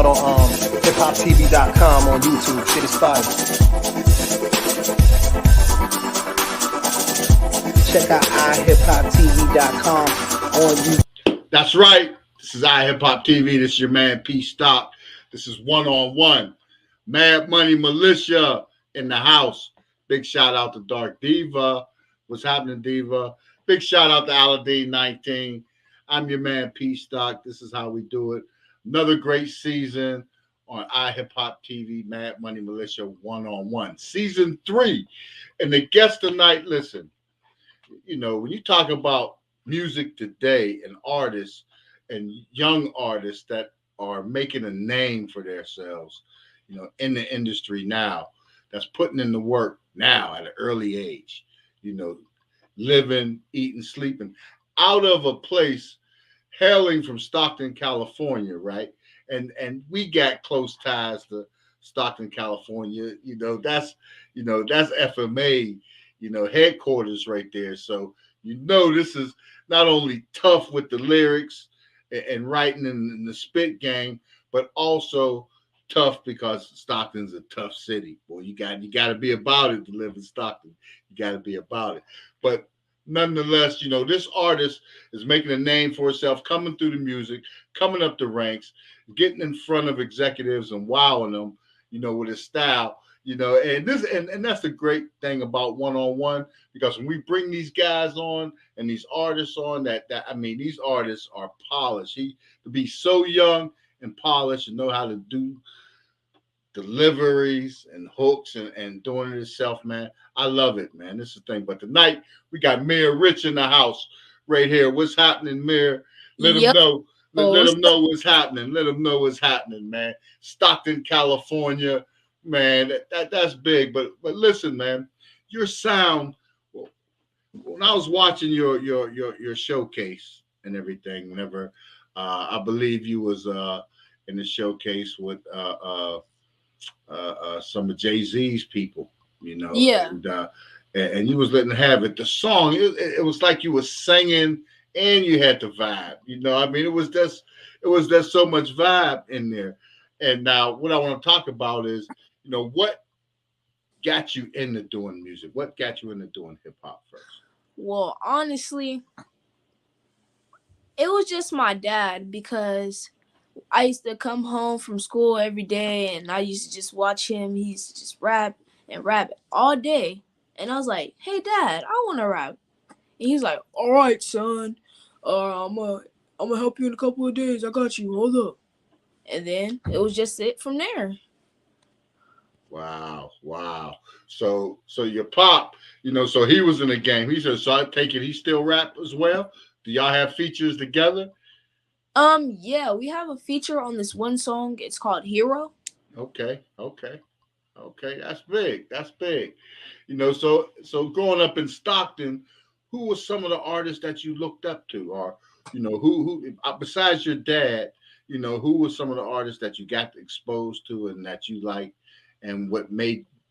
out on iHipHopTV.com on YouTube. Shit is fire. Check out iHipHopTV.com on YouTube. That's right. This is iHipHopTV. This is your man PStock. This is one-on-one. Mad Money Militia in the house. Big shout out to Dark Diva. What's happening, Diva? Big shout out to Aladdin 19. I'm your man PStock. This is how we do it. Another great season on iHipHopTV, Mad Money Militia one-on-one. Season 3. And the guest tonight, listen, you know, when you talk about music today and artists and young artists that are making a name for themselves, you know, in the industry now, that's putting in the work now at an early age, you know, living, eating, sleeping out of a place hailing from Stockton, California, right? And we got close ties to Stockton, California. That's FMA, headquarters right there. So, this is not only tough with the lyrics and writing in the spit game, but also tough because Stockton's a tough city. Boy, you got to be about it to live in Stockton. You got to be about it. But nonetheless, this artist is making a name for herself, coming through the music, coming up the ranks, getting in front of executives and wowing them, with his style, and that's the great thing about one-on-one, because when we bring these guys on and these artists on, these artists are polished. To be so young and polished and know how to do deliveries and hooks and doing it himself, man. I love it, man. This is the thing. But tonight we got Meir Rich in the house right here. What's happening, Meir? Let him know. Let him know what's happening. Let him know what's happening, man. Stockton, California, man. That's big. But listen, man, your sound. When I was watching your showcase and everything, whenever I believe you was in the showcase with some of Jay-Z's people, Yeah. And you was letting them have it. The song, it was like you was singing and you had to vibe. It was just so much vibe in there. And now what I want to talk about is, what got you into doing music? What got you into doing hip hop first? Well, honestly, it was just my dad, because I used to come home from school every day and I used to just watch him. He used to just rap and rap all day. And I was like, hey, Dad, I want to rap. And he's like, all right, son. I'm gonna help you in a couple of days. I got you. Hold up. And then it was just it from there. Wow. So your pop, so he was in the game. He said, so I take it he still rap as well? Do y'all have features together? Yeah, we have a feature on this one song. It's called Hero. Okay. That's big. So growing up in Stockton, who was some of the artists that you looked up to, or who besides your dad, who was some of the artists that you got exposed to and that you like, and what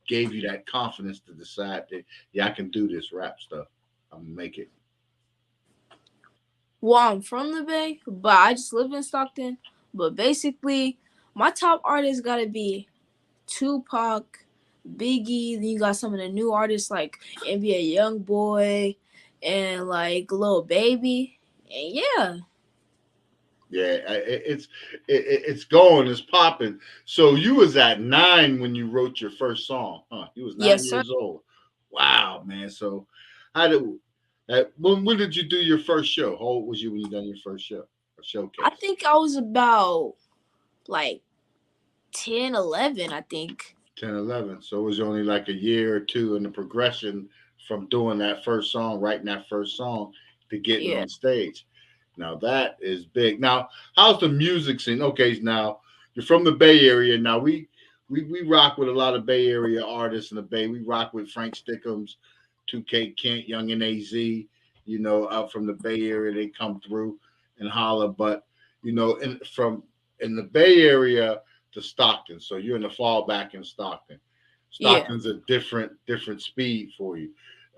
gave you that confidence to decide that, yeah, I can do this rap stuff. I'm gonna make it. Well, I'm from the Bay, but I just live in Stockton. But basically, my top artists gotta be Tupac, Biggie. Then you got some of the new artists like NBA YoungBoy and like Lil Baby. And yeah. Yeah, it's going, it's popping. So you was at 9 when you wrote your first song, huh? You was 9 years old. Wow, man. So when did you do your first show? How old was you when you done your first show or showcase? I think I was about like 10, 11, I think. 10, 11. So it was only like a year or two in the progression from doing that first song, writing that first song, to getting on stage. Now that is big. Now, how's the music scene? Okay, now you're from the Bay Area. Now we rock with a lot of Bay Area artists in the Bay. We rock with Frank Stickums, 2K Kent, Young and AZ, out from the Bay Area. They come through and holler. But, in the Bay Area to Stockton. So you're in the fallback in Stockton. Stockton's a different speed for you.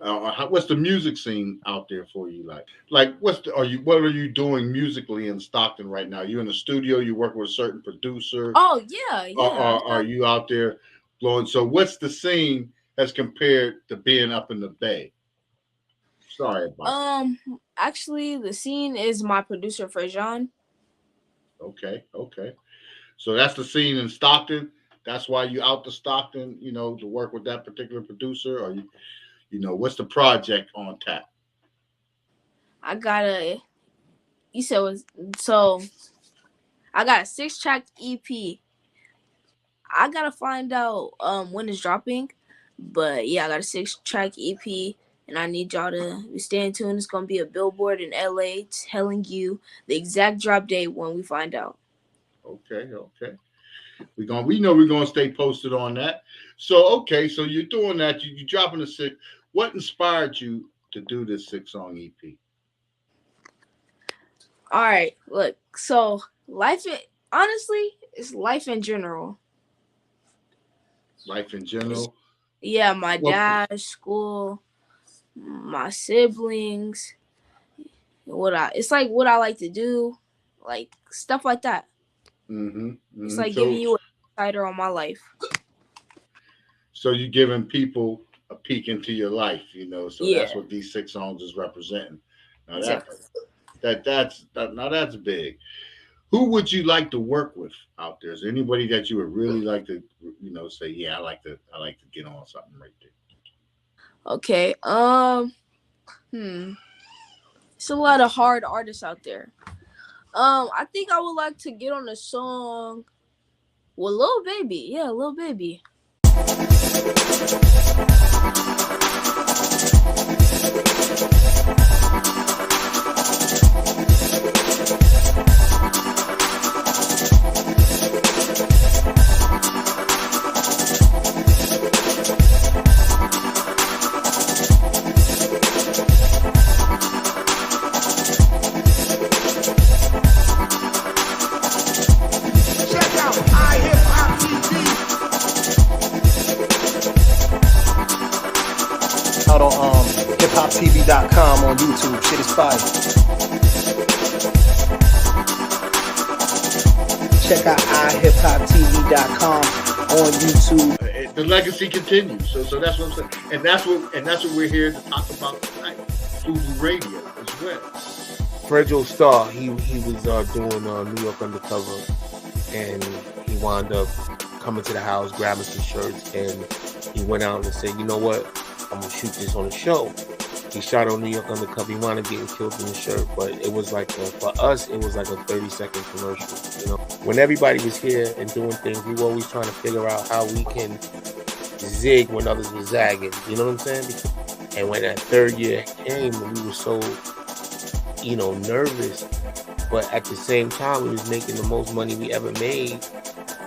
What's the music scene out there for you like? Like, what are you doing musically in Stockton right now? You in the studio? You working with a certain producer? Oh yeah, yeah. Are you out there blowing? So, what's the scene as compared to being up in the Bay? Sorry about that. Actually, the scene is my producer Frejan. Okay, okay. So that's the scene in Stockton. That's why you out to Stockton, to work with that particular producer, or what's the project on tap? I got a. You said was so. I got a 6-track EP. I gotta find out when it's dropping, but yeah, I got a 6-track EP, and I need y'all to stay tuned. It's gonna be a billboard in LA telling you the exact drop date when we find out. Okay, okay. We know we're gonna stay posted on that. So okay, so you're doing that. You dropping the 6. What inspired you to do this 6-song EP? All right, look. So honestly, it's life in general. Life in general. Yeah, my dad, school, my siblings. It's like what I like to do, like stuff like that. Mm-hmm. It's like giving you an insider on my life. So you're giving people a peek into your life, So Yeah. That's what these 6 songs is representing. Now Exactly. that's big. Who would you like to work with out there? Is there anybody that you would really like to, say, yeah, I like to get on something right there? Okay. It's a lot of hard artists out there. I think I would like to get on a song with Lil Baby. Yeah, Lil Baby. Out on iHipHopTV.com on YouTube. Shit is fire. Check out iHipHopTV.com on YouTube. The legacy continues. So that's what I'm saying, and that's what we're here to talk about tonight. Fubu Radio as well. Fredro Starr, he was doing New York Undercover, and he wound up coming to the house, grabbing some shirts, and he went out and said, you know what, I'm gonna shoot this on the show. He shot on New York Undercover. He wound up getting killed in the shirt, but it was like for us, it was like a 30-second commercial. When everybody was here and doing things, we were always trying to figure out how we can zig when others were zagging. You know what I'm saying? And when that third year came, we were so, nervous, but at the same time, we was making the most money we ever made,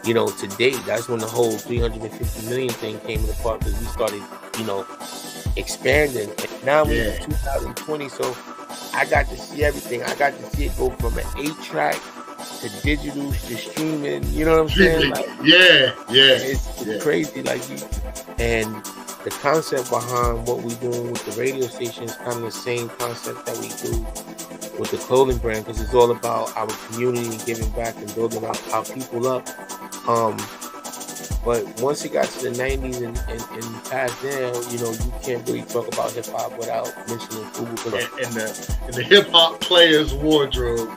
to date. That's when the whole 350 million thing came into part, because we started, expanding. And now we're in 2020, so I got to see everything. I got to see it go from an 8-track to digital to streaming. You know what I'm saying? Like, it's crazy. And the concept behind what we're doing with the radio station is kind of the same concept that we do with the clothing brand, because it's all about our community and giving back and building our people up. But once it got to the 90s and past there, you can't really talk about hip hop without mentioning Fubu. And the hip hop player's wardrobe,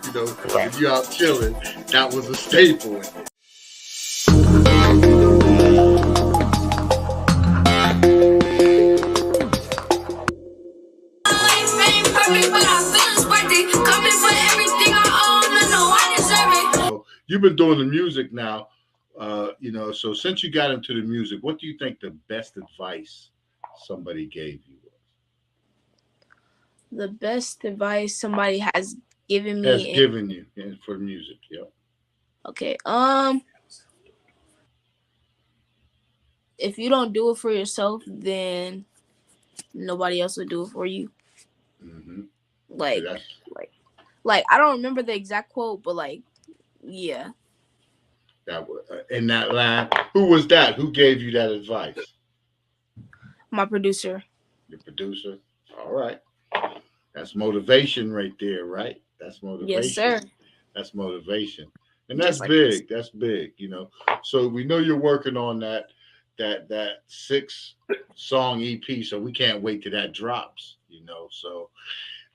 right. If you out chilling, that was a staple. You've been doing the music now, so since you got into the music, what do you think the best advice somebody gave you was? The best advice somebody has given me. Has given you for music, yeah. Okay. If you don't do it for yourself, then nobody else will do it for you. Mm-hmm. Like I don't remember the exact quote, but yeah. That was in that line. Who was that? Who gave you that advice? My producer. Your producer. All right. That's motivation right there, right? That's Yes, motivation. sir. That's motivation. And that's Just like this. big. That's big, you know. So we know you're working on that 6-song EP. So we can't wait till that drops, you know. So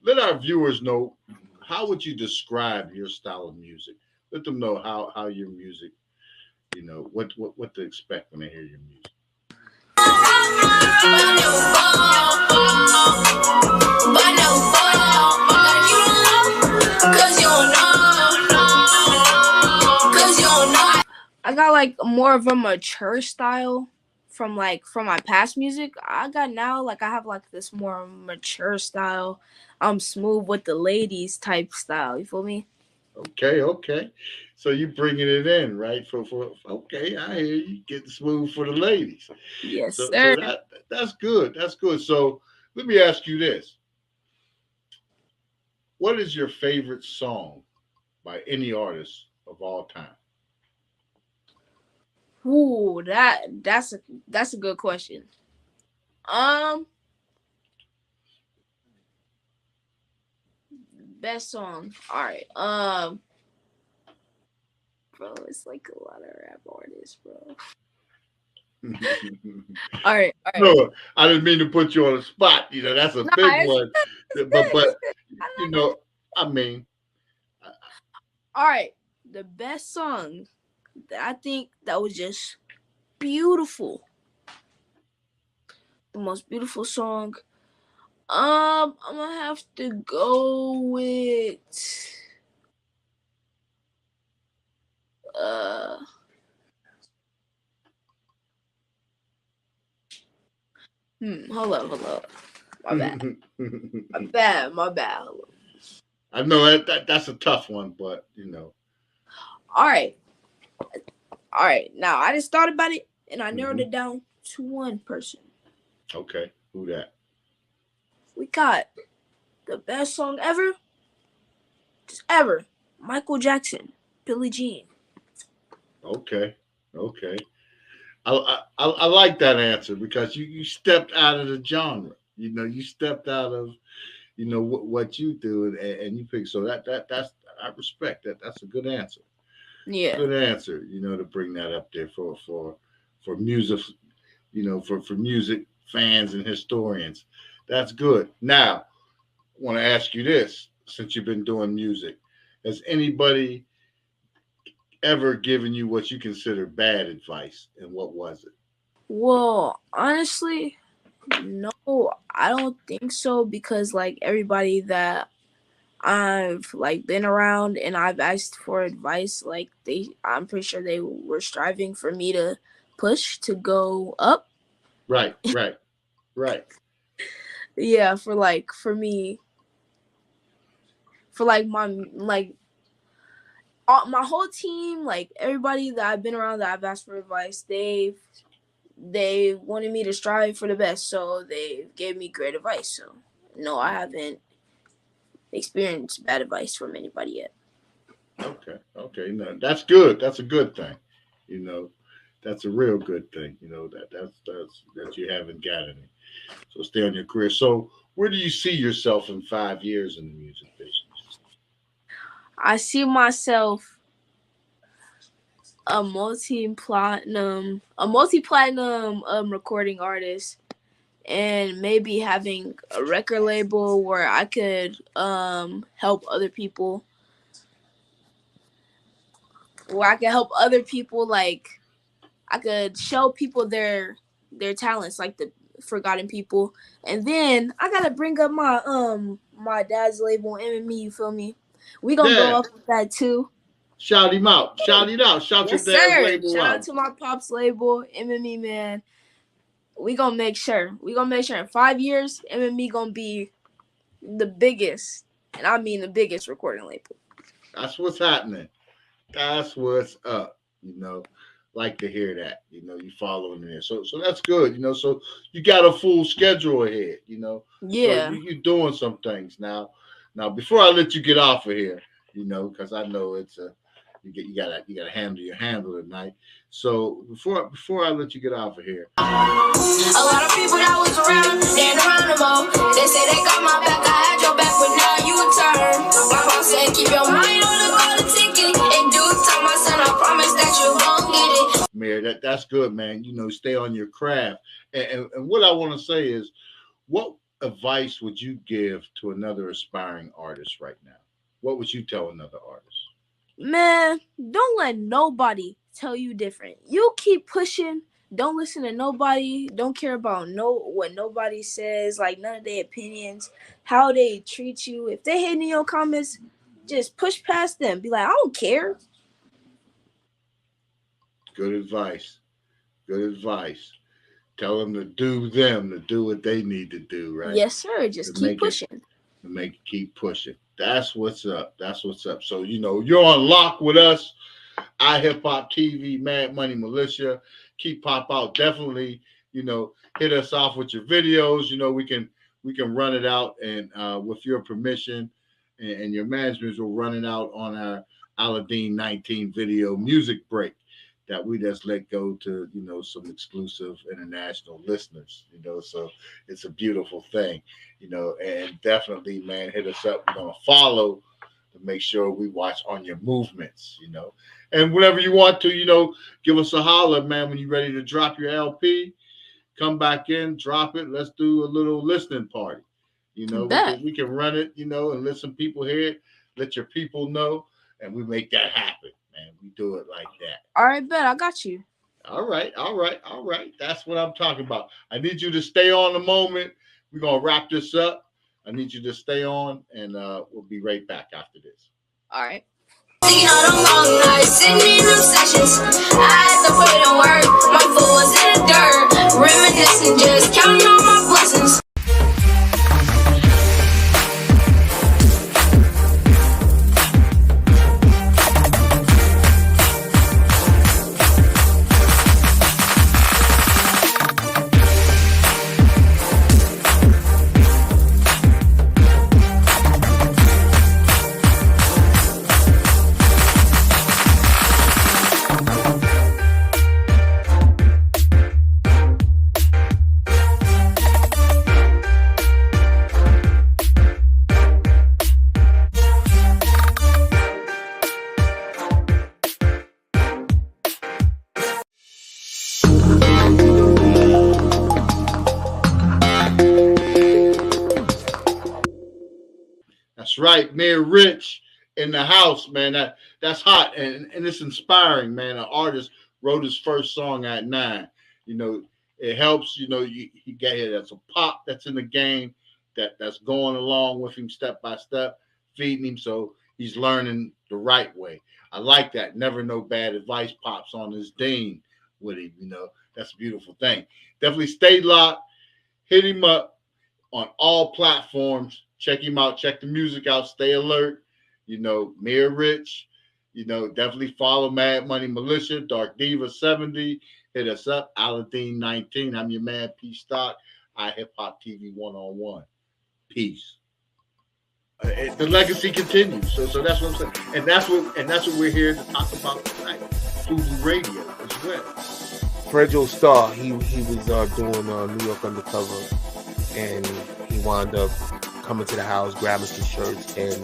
let our viewers know, how would you describe your style of music? Let them know how your music, you know, what to expect when they hear your music. I got like more of a mature style from my past music. I got now like I have like this more mature style. I'm smooth with the ladies type style. You feel me? Okay. So you bringing it in, right? For okay, I hear you getting smooth for the ladies. Yes, So sir. that's good. That's good. So let me ask you this: what is your favorite song by any artist of all time? Ooh, that's a good question. Um, Best song. All right. Bro, it's like a lot of rap artists, bro. All right. No, I didn't mean to put you on the spot. You know, that's a Nah, big it's, one. it's But good. you know, I mean, All right. The best song that I think that was just beautiful. The most beautiful song. I'm gonna have to go with uh hold up. My bad. My bad. Hold up. I know that's a tough one, but you know. All right. Now I just thought about it and I narrowed Mhm. it down to one person. Okay, who that? We got the best song ever, just ever. Michael Jackson, Billie Jean. Okay. I like that answer because you stepped out of the genre. You know, you stepped out of what you do and you pick. So that's I respect that. That's a good answer. Yeah. Good answer. You know, to bring that up there for music. You know, for music fans and historians. That's good. Now, I want to ask you this: since you've been doing music, has anybody ever given you what you consider bad advice, and what was it? Well, honestly, no, I don't think so because like everybody that I've like been around and I've asked for advice, like I'm pretty sure they were striving for me to push to go up. Right. Yeah, for me, for like my whole team, like everybody that I've been around that I've asked for advice, they wanted me to strive for the best, so they gave me great advice. So no, I haven't experienced bad advice from anybody yet. Okay. No, that's good. That's a good thing. You know, that's a real good thing. You know that you haven't got any. So stay on your career. So where do you see yourself in 5 years in the music business? I see myself a multi-platinum recording artist, and maybe having a record label where I could help other people, like I could show people their talents, like the forgotten people. And then I gotta bring up my dad's label, MME, you feel me? We gonna go Yeah. up with that too. Shout him out. Shout it out. Shout your Yes, dad's sir. label Shout out out. to my pops label, MME, man. We gonna make sure in 5 years, MME gonna be the biggest, and I mean the biggest recording label. That's what's happening. That's what's up. You know, like to hear that. You know, you following there. So that's good. You know, so you got a full schedule ahead. You know, so Yeah. you're doing some things now. Now, before I let you get off of here, you know, because I know you gotta handle your handle tonight. So before I let you get out of here, a lot of people that was around, they ain't around no more. They say they got my back, I had your back, but now you turn. My mom said keep your mind on the golden ticket. In due time, my son, I promise that you gon' get it. Mayor, that's good, man. You know, stay on your craft. And what I want to say is, what advice would you give to another aspiring artist right now? What would you tell another artist? Man, don't let nobody tell you different. You keep pushing. Don't listen to nobody. Don't care about what nobody says, like none of their opinions, how they treat you. If they hate in your comments, just push past them. Be like, I don't care. Good advice. Good advice. Tell them to do what they need to do, right? Yes, sir. Just keep pushing. Keep pushing. That's what's up. That's what's up. So, you know, you're on lock with us. iHipHopTV, Mad Money Militia. Keep pop out. Definitely, you know, hit us off with your videos. You know, we can run it out, and with your permission and your management, will run it out on our Aladdin 19 video music break that we just let go to, you know, some exclusive international listeners, you know, so it's a beautiful thing, you know, and definitely, man, hit us up. We're going to follow to make sure we watch on your movements, you know, and whenever you want to, you know, give us a holler, man, when you're ready to drop your LP, come back in, drop it. Let's do a little listening party, you know, we can run it, you know, and let some people hear it, let your people know, and we make that happen. Man, we do it like that. All right, bet. I got you. All right. That's what I'm talking about. I need you to stay on the moment. We're going to wrap this up. I need you to stay on, and we'll be right back after this. All right. Thinking all the long nights, sitting in them sessions. I had to put in work. My foot was in the dirt. Reminiscing, just counting all my blessings. That's right, Meir Rich in the house, man. That's hot, and it's inspiring, man. An artist wrote his first song at 9. You know, it helps. You know, he got here. That's a pop that's in the game that's going along with him step by step, feeding him, so he's learning the right way. I like that. Never no bad advice. Pops on his dean with him. You know, that's a beautiful thing. Definitely stay locked. Hit him up on all platforms. Check him out. Check the music out. Stay alert. You know, Meir Rich. You know, definitely follow Mad Money Militia, Dark Diva 70. Hit us up, Aladdin 19. I'm your man, PStock, iHipHopTV 1-on-1. Peace. The legacy continues. So that's what I'm saying. And that's what we're here to talk about tonight. Infusing radio as well. Fragile Star, he was doing New York Undercover, and he wound up coming to the house, grabbing some shirts, and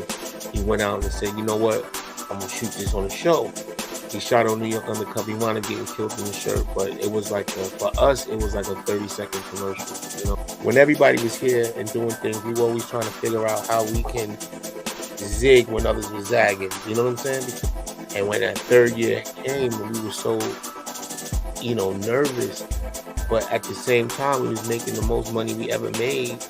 he went out and said, you know what, I'm gonna shoot this on a show. He shot on New York Undercover. He wound up getting killed in the shirt, but it was like for us, it was like a 30-second commercial. You know, when everybody was here and doing things, we were always trying to figure out how we can zig when others were zagging. You know what I'm saying? And when that third year came, we were so, you know, nervous, but at the same time, we was making the most money we ever made,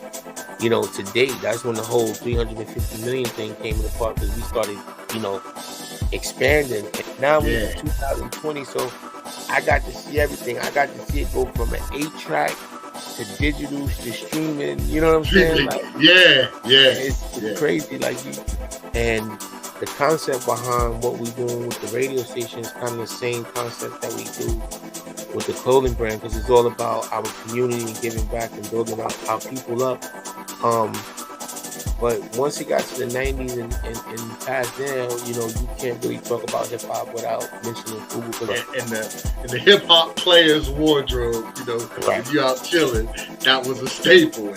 you know, to date. That's when the whole 350 million thing came into part, because we started, you know, expanding. And now we're in 2020, so I got to see everything. I got to see it go from an 8-track to digital to streaming. You know what I'm saying? Like, it's crazy. Like, and the concept behind what we're doing with the radio station is kind of the same concept that we do with the clothing brand, because it's all about our community and giving back and building our people up. But once he got to the 90s and past there, you know, you can't really talk about hip hop without mentioning Fubu. And the hip hop player's wardrobe, you know, Right. if you out chilling, that was a staple.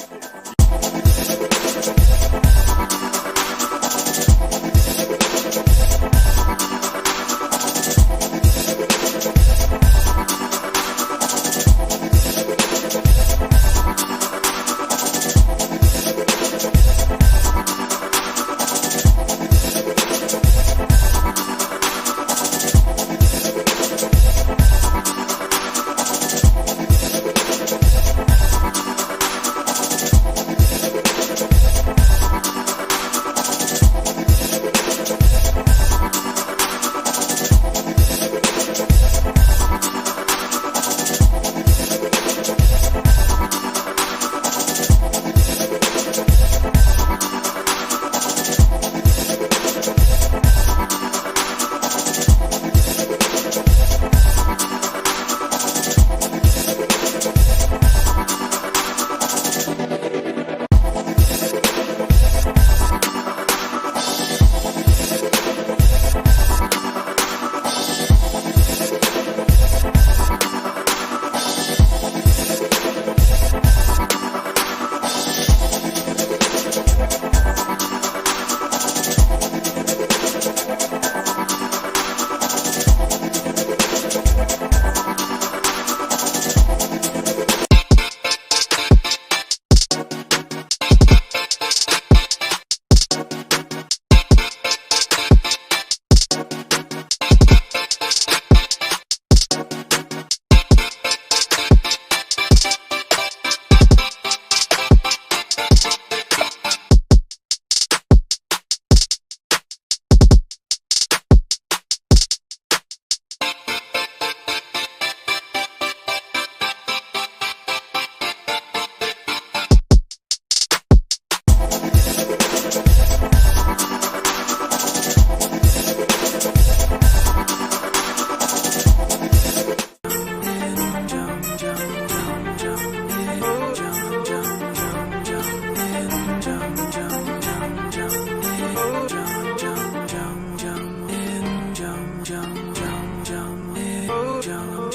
jump.